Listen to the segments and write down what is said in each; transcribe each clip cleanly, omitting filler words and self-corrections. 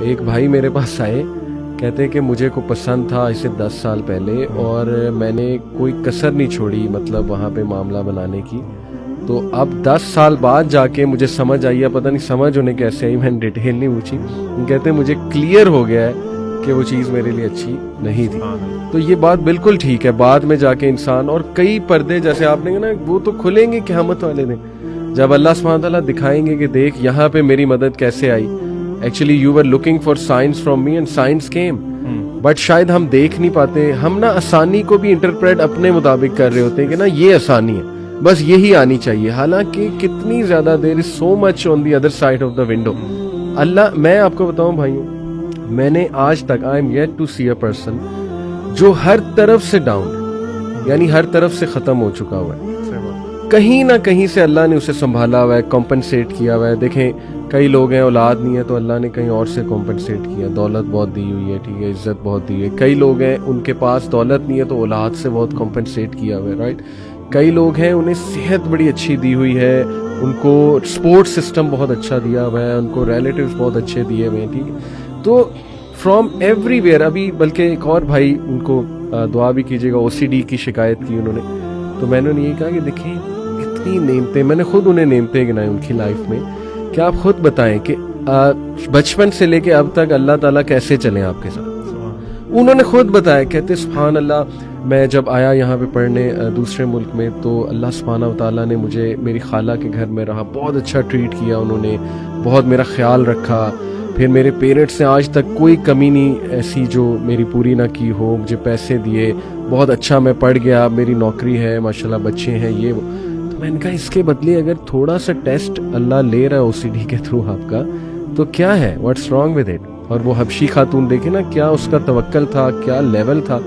ایک بھائی میرے پاس آئے، کہتے کہ مجھے کو پسند تھا اسے 10 سال پہلے اور میں نے کوئی کسر نہیں چھوڑی مطلب وہاں پہ معاملہ بنانے کی، تو اب 10 سال بعد جا کے مجھے سمجھ آئی ہے، پتہ نہیں سمجھ انہیں کیسے آئی، میں نے ڈیٹیل نہیں پوچھی، کہتے مجھے کلیئر ہو گیا ہے کہ وہ چیز میرے لیے اچھی نہیں تھی۔ تو یہ بات بالکل ٹھیک ہے، بعد میں جا کے انسان، اور کئی پردے جیسے آپ نے کہا نا وہ تو کھلیں گے قیامت والے دن، جب اللہ سبحانہ تعالیٰ دکھائیں گے کہ دیکھ یہاں پہ میری مدد کیسے آئی، actually you were looking for signs from me and signs came, but شاید ہم دیکھ نہیں پاتے، ہم نا آسانی کو بھی انٹرپریٹ اپنے مطابق کر رہے ہوتے ہیں کہ نا یہ آسانی ہے بس یہی آنی چاہیے، حالانکہ کتنی زیادہ دیر is so much on the other side of the window. اللہ، میں آپ کو بتاؤں بھائیوں، میں نے آج تک I am yet to see a person جو ہر طرف سے ڈاؤن ہے، یعنی ہر طرف سے ختم ہو چکا ہوا ہے، کہیں نہ کہیں سے اللہ نے اسے سنبھالا ہوا ہے، کمپنسیٹ کیا ہوا ہے۔ دیکھیں کئی لوگ ہیں اولاد نہیں ہے تو اللہ نے کہیں اور سے کمپنسیٹ کیا، دولت بہت دی ہوئی ہے، ٹھیک ہے، عزت بہت دی ہے، کئی لوگ ہیں ان کے پاس دولت نہیں ہے تو اولاد سے بہت کمپنسیٹ کیا ہوا ہے، رائٹ، کئی لوگ ہیں انہیں صحت بڑی اچھی دی ہوئی ہے، ان کو سپورٹ سسٹم بہت اچھا دیا ہوا ہے، ان کو ریلیٹیوز بہت اچھے دیے ہوئے ہیں، ٹھیک ہے، تو فرام ایوری ویئر۔ ابھی بلکہ ایک اور بھائی، ان کو دعا بھی کیجیے گا، OCD کی شکایت کی انہوں نے، تو میں نے یہی کہا کہ دیکھیں اتنی نعمتیں، میں نے خود انہیں نعمتیں گنائی ان کی لائف میں، کہ آپ خود بتائیں کہ بچپن سے لے کے اب تک اللہ تعالیٰ کیسے چلیں آپ کے ساتھ۔ انہوں نے خود بتایا، کہتے سبحان اللہ، میں جب آیا یہاں پہ پڑھنے دوسرے ملک میں تو اللہ سبحانہ وتعالیٰ نے مجھے میری خالہ کے گھر میں رہا، بہت اچھا ٹریٹ کیا انہوں نے، بہت میرا خیال رکھا، پھر میرے پیرنٹس نے آج تک کوئی کمی نہیں ایسی جو میری پوری نہ کی ہو، مجھے پیسے دیے، بہت اچھا میں پڑھ گیا، میری نوکری ہے ماشاءاللہ، بچے ہیں، یہ وہ۔ تو میں نے کہا اس کے بدلے اگر تھوڑا سا ٹیسٹ اللہ لے رہا ہے OCD کے تھرو آپ کا تو کیا ہے، واٹس رانگ ود اٹ۔ اور وہ حبشی خاتون دیکھیں نا، کیا اس کا توکل تھا، کیا لیول تھا۔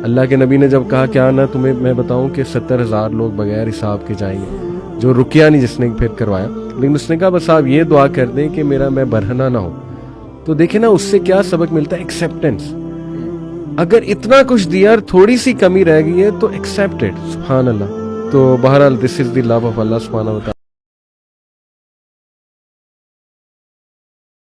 اللہ کے نبی نے جب کہا کیا نہ تمہیں میں بتاؤں کہ 70,000 لوگ بغیر حساب کے جائیں گے، جو رکیا نہیں جس نے پھر کروایا، لیکن اس نے کہا بس آپ یہ دعا کر دیں کہ میں برہنہ نہ ہوں۔ تو دیکھیں نا اس سے کیا سبق ملتا ہے، ایکسیپٹنس۔ اگر اتنا کچھ دیا اور تھوڑی سی کمی رہ گئی ہے تو ایکسیپٹ اٹ، سبحان اللہ۔ تو بہرحال دس از دی لو آف اللہ سبحانہ وتعالی۔